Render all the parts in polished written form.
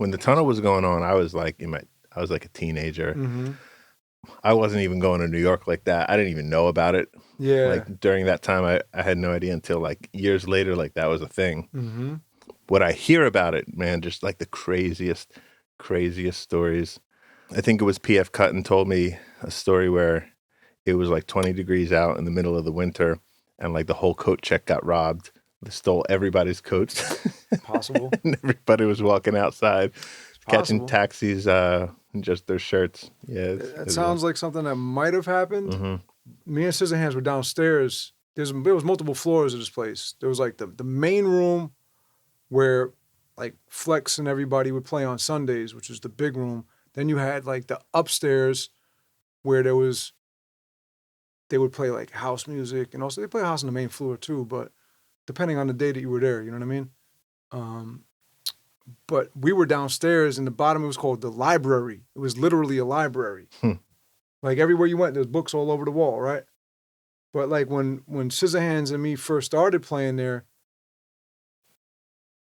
when the tunnel was going on, I was like I was like a teenager. Mm-hmm. I wasn't even going to New York like that. I didn't even know about it. Yeah. Like during that time, I had no idea until like years later, like that was a thing. Mm-hmm. What I hear about it, man, just like the craziest stories. I think it was P.F. Cutton told me a story where it was like 20 degrees out in the middle of the winter and like the whole coat check got robbed. They stole everybody's coats. Possible. And everybody was walking outside, catching Possible. taxis, in just their shirts. Yeah. It sounds like something that might have happened. Mm-hmm. Me and Scissorhands were downstairs. There was multiple floors of this place. There was like the main room where like Flex and everybody would play on Sundays, which was the big room. Then you had like the upstairs where they would play like house music, and also they play house on the main floor too, but depending on the day that you were there, you know what I mean? But we were downstairs, and the bottom it was called the library. It was literally a library. Like everywhere you went, there's books all over the wall, right? But like when Scissorhands and me first started playing there,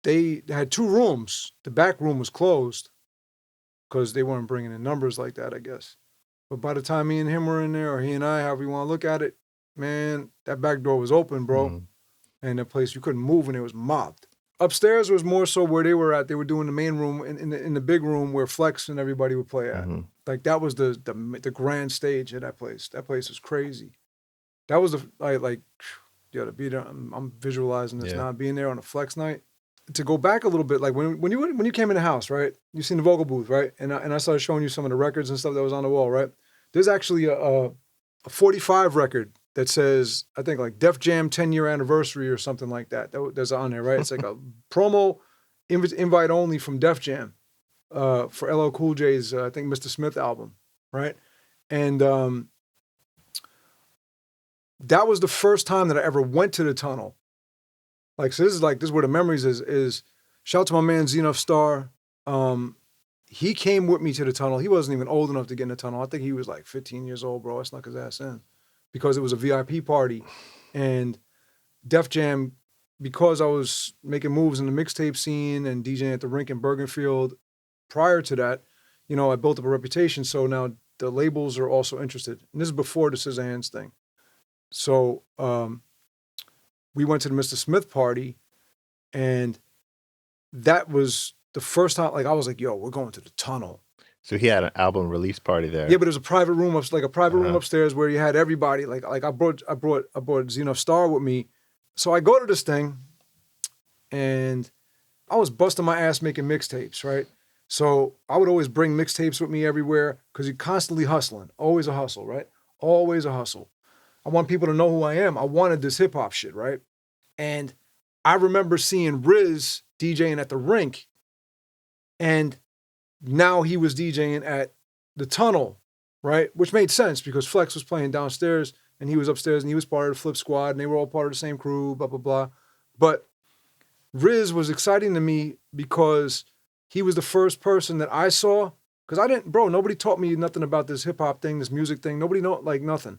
they had 2 rooms. The back room was closed because they weren't bringing in numbers like that, I guess. But by the time me and him were in there, or he and I, however you want to look at it, man, that back door was open, bro. Mm-hmm. And the place you couldn't move, and it was mobbed. Upstairs was more so where they were at. They were doing the main room in the big room where Flex and everybody would play at. Mm-hmm. Like that was the grand stage of that place. That place was crazy. That was to be there. I'm visualizing this now, being there on a Flex night. To go back a little bit, like when you came in the house, right? You seen the vocal booth, right? And I started showing you some of the records and stuff that was on the wall, right? There's actually a 45 record that says, I think like Def Jam 10-year anniversary or something like that. There's on there, right? It's like a promo invite only from Def Jam for LL Cool J's, I think, Mr. Smith album, right? And that was the first time that I ever went to the tunnel. Like, so this is where the memories is shout out to my man Zenith Star. He came with me to the tunnel. He wasn't even old enough to get in the tunnel. I think he was like 15 years old, bro. I snuck his ass in because it was a VIP party. And Def Jam, because I was making moves in the mixtape scene and DJing at the rink in Bergenfield prior to that, you know, I built up a reputation. So now the labels are also interested. And this is before the Scissorhands thing. So we went to the Mr. Smith party, and that was the first time, like, I was like, yo, we're going to the tunnel. So he had an album release party there. Yeah, but it was a private room, room upstairs where you had everybody. Like I brought Zenith Star with me. So I go to this thing, and I was busting my ass making mixtapes, right? So I would always bring mixtapes with me everywhere because you're constantly hustling. Always a hustle, right? Always a hustle. I want people to know who I am. I wanted this hip hop shit, right? And I remember seeing Riz DJing at the rink, and now he was DJing at the tunnel, right? Which made sense because Flex was playing downstairs and he was upstairs and he was part of the Flip Squad and they were all part of the same crew, blah, blah, blah. But Riz was exciting to me because he was the first person that I saw, because nobody taught me nothing about this hip hop thing, this music thing. Nobody know, like nothing.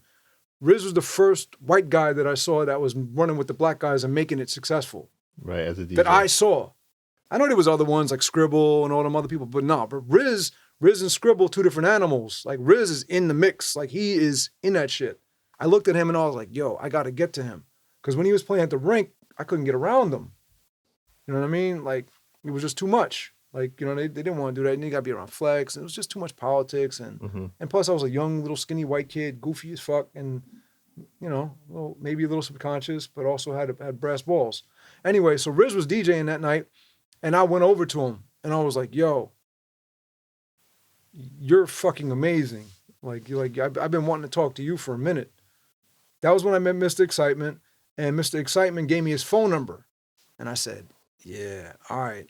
Riz was the first white guy that I saw that was running with the black guys and making it successful. Right, as a DJ. That I saw. I know there was other ones like Scribble and all them other people, but no. But Riz and Scribble, 2 different animals. Like Riz is in the mix. Like he is in that shit. I looked at him and I was like, yo, I got to get to him. Because when he was playing at the rink, I couldn't get around him. You know what I mean? Like it was just too much. Like, you know, they didn't want to do that. And you got to be around Flex. And it was just too much politics. And plus I was a young, little skinny white kid, goofy as fuck. And, you know, maybe a little subconscious, but also had brass balls. Anyway, so Riz was DJing that night. And I went over to him and I was like, yo, you're fucking amazing. Like I've been wanting to talk to you for a minute. That was when I met Mr. Excitement, and Mr. Excitement gave me his phone number. And I said, yeah, all right,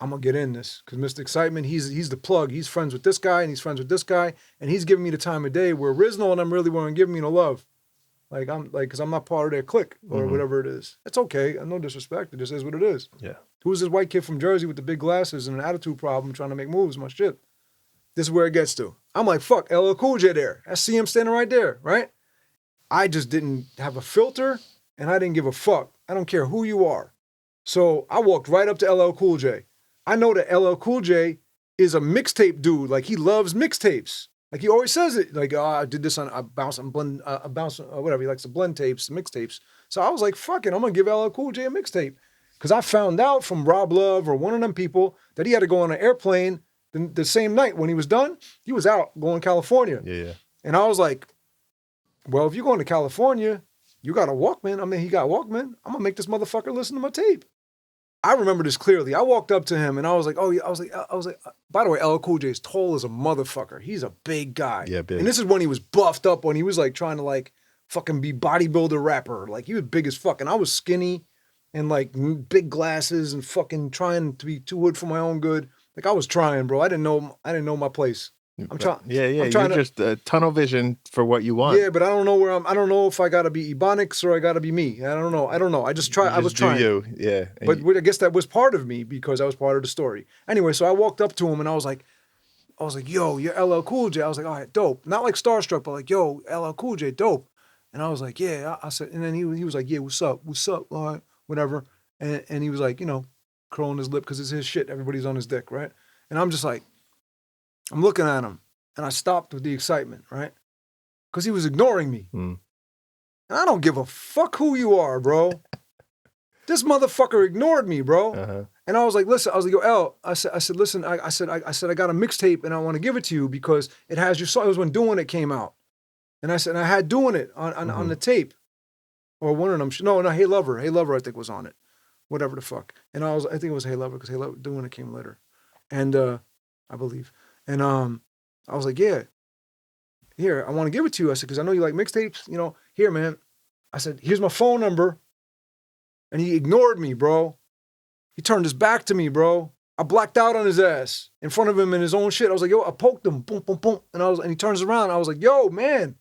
I'm gonna get in this. Because Mr. Excitement, he's the plug. He's friends with this guy and he's friends with this guy. And he's giving me the time of day where Rizno and them really weren't giving me no love. Because I'm not part of their clique or whatever it is. It's okay. No disrespect. It just is what it is. Yeah. Who's this white kid from Jersey with the big glasses and an attitude problem trying to make moves? My shit. This is where it gets to. I'm like, fuck, LL Cool J there. I see him standing right there, right? I just didn't have a filter and I didn't give a fuck. I don't care who you are. So I walked right up to LL Cool J. I know that LL Cool J is a mixtape dude. Like, he loves mixtapes. Like, he always says it. Like, I did this on, I bounce and blend, whatever. He likes to blend tapes, mixtapes. So I was like, fuck it, I'm going to give LL Cool J a mixtape. Because I found out from Rob Love or one of them people that he had to go on an airplane the same night. When he was done, he was out going to California. Yeah. And I was like, well, if you're going to California, you got a Walkman. I mean, he got Walkman. I'm going to make this motherfucker listen to my tape. I remember this clearly. I walked up to him and I was like, oh, yeah. I was like, by the way, LL Cool J is tall as a motherfucker. He's a big guy. Yeah, big. And this is when he was buffed up, when he was like trying to like fucking be bodybuilder rapper. Like, he was big as fuck. And I was skinny and like big glasses and fucking trying to be too good for my own good. Like, I was trying, bro. I didn't know my place. I'm trying. Yeah. I'm trying You're just tunnel vision for what you want. Yeah, but I don't know where I don't know if I gotta be Ebonics or I gotta be me. I don't know. I just try. I was trying. You. Yeah. But I guess that was part of me because I was part of the story. Anyway, so I walked up to him and I was like, yo, you're LL Cool J. I was like, all right, dope. Not like starstruck, but like, yo, LL Cool J, dope. And I was like, yeah. I said, and then he was like, yeah, what's up, all right, whatever. And he was like, curling his lip because it's his shit. Everybody's on his dick, right? And I'm just like, I'm looking at him. And I stopped with the excitement, right? Because he was ignoring me. And I don't give a fuck who you are, bro. This motherfucker ignored me, bro. Uh-huh. And I was like, listen, I was like, yo, L, I said, listen, I said, I got a mixtape and I want to give it to you because it has your song. It was when Doing It came out. And I said, and I had Doing It on the tape. Or one of them. No, Hey Lover, I think was on it. Whatever the fuck. And I think it was Hey Lover because Hey Lover, Doing It came later. And I believe. And I was like, yeah, here, I want to give it to you. I said, because I know you like mixtapes, here, man. I said, here's my phone number. And he ignored me, bro. He turned his back to me, bro. I blacked out on his ass in front of him in his own shit. I was like, yo, I poked him, boom, boom, boom. And he turns around. I was like, yo, man.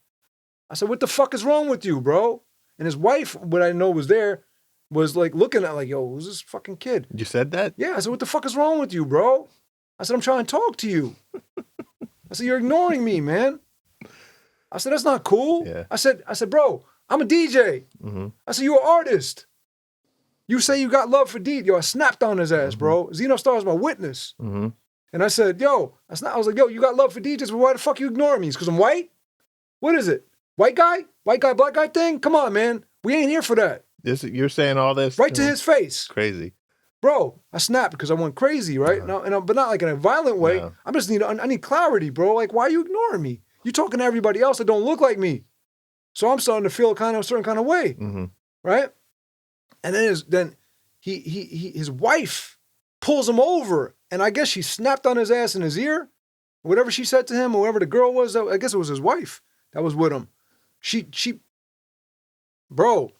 I said, what the fuck is wrong with you, bro? And his wife, what I know was there, was like looking at like, yo, who's this fucking kid? You said that? Yeah. I said, what the fuck is wrong with you, bro? I said, I'm trying to talk to you. I said, you're ignoring me, man. I said, that's not cool. Yeah. I said, bro, I'm a DJ. Mm-hmm. I said, you're an artist. You say you got love for DJ. Yo, I snapped on his ass, bro. Zeno Star's my witness. And I said, yo, I was like, yo, you got love for DJs, but why the fuck you ignoring me? It's because I'm white? What is it? White guy, black guy thing? Come on, man. We ain't here for that. You're saying all this? Right to his face. Crazy. Bro, I snapped because I went crazy, right? But not like in a violent way. No. I need clarity, bro. Like, why are you ignoring me? You're talking to everybody else that don't look like me. So I'm starting to feel a certain kind of way, right? And then his wife pulls him over, and I guess she snapped on his ass in his ear, whatever she said to him, or whoever the girl was. I guess it was his wife that was with him. Bro,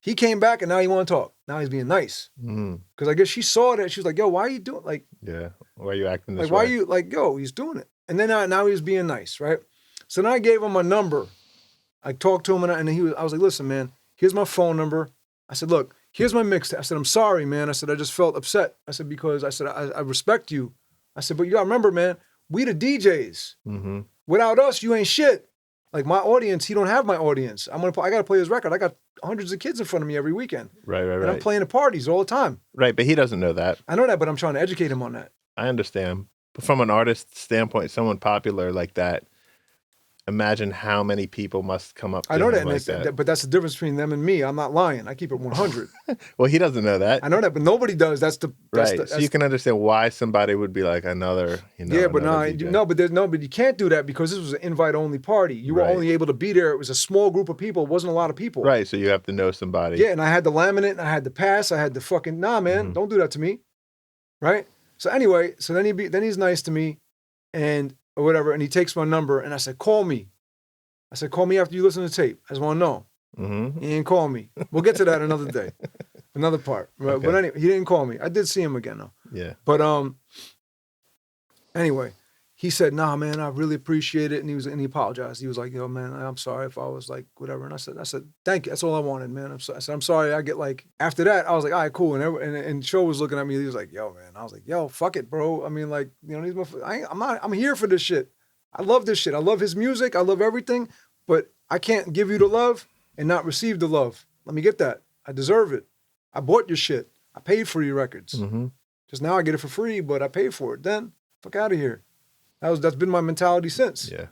he came back and now he want to talk. Now he's being nice. Because I guess she saw that. She was like, yo, why are you doing like? Yeah. Why are you acting this like, way? why are you like, yo, he's doing it. And then now he's being nice, right? So then I gave him a number. I talked to him and I was like, listen, man, here's my phone number. I said, look, here's my mixtape. I said, I'm sorry, man. I said, I just felt upset. I said, because I said, I respect you. I said, but you gotta remember, man, we the DJs. Without us, you ain't shit. Like my audience, he don't have my audience. I gotta play his record. I got hundreds of kids in front of me every weekend. Right. And I'm playing at parties all the time. Right, but he doesn't know that. I know that, but I'm trying to educate him on that. I understand. But from an artist standpoint, someone popular like that, imagine how many people must come up to him like that. But that's the difference between them and me. I'm not lying. I keep it 100. Well, he doesn't know that. I know that, but nobody does. So you can understand why somebody would be like another, Yeah, but but you can't do that because this was an invite-only party. You were only able to be there. It was a small group of people. It wasn't a lot of people. Right, so you have to know somebody. Yeah, and I had the laminate, and I had the pass, I had the fucking, nah, man, don't do that to me. Right? So anyway, then he's nice to me, and or whatever, and he takes my number, and I said, call me. I said, call me after you listen to the tape. I just want to know. He didn't call me. We'll get to that another day, another part. Okay. But anyway, he didn't call me. I did see him again though. Yeah. But anyway, he said, nah, man, I really appreciate it. And he apologized. He was like, yo, man, I'm sorry if I was like, whatever. And I said, thank you. That's all I wanted, man. I said, I'm sorry. I get like, after that, I was like, all right, cool. And Cho was looking at me. He was like, yo, man. I was like, yo, fuck it, bro. I mean, like, I'm here for this shit. I love this shit. I love his music. I love everything. But I can't give you the love and not receive the love. Let me get that. I deserve it. I bought your shit. I paid for your records. Just now I get it for free, but I paid for it then. Fuck out of here. That's been my mentality since. Yeah.